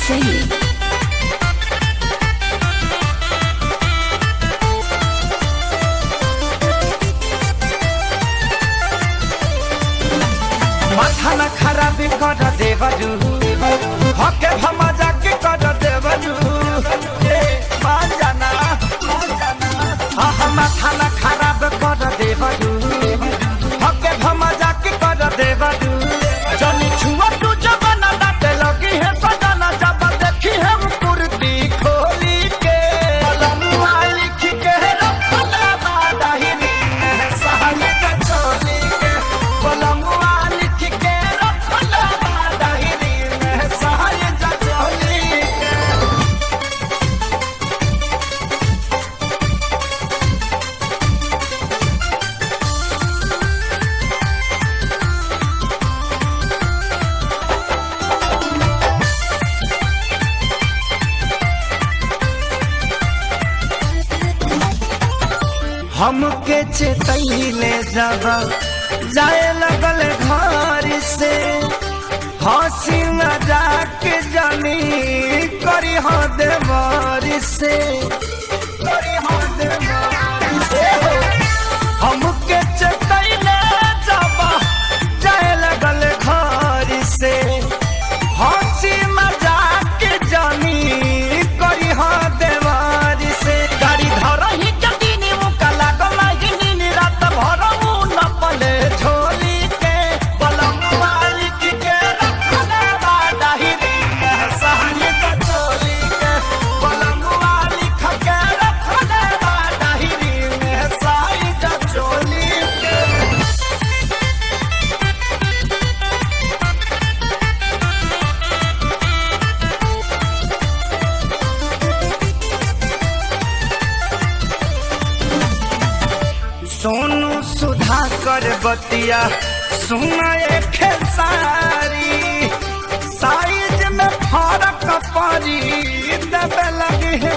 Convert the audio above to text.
सही। माथा न खराब कर देवरू हके भमा जाके कर देवरू जाना हाँ माथा न खराब कर देवरू हके भमा जाके कर देवरू जनी छुआ तू जमाना दाते लगी है सजाना जब देखी है कुर्ती खोली के लमुआ लिख के रखला बादाहिनी सहाय चोली के लमुआ हमके चेतैले जब जाए लगल घर से हंसी मजाक जानी करी हो देवर से हमके चेतैले जब जाए लगल घर से हंसी मजाक जानी करी हो देवर से गाड़ी धर ही सोनू सुधाकर बतिया सुनाए खेसारी साइज में फर्क पड़ी दबे लगी है।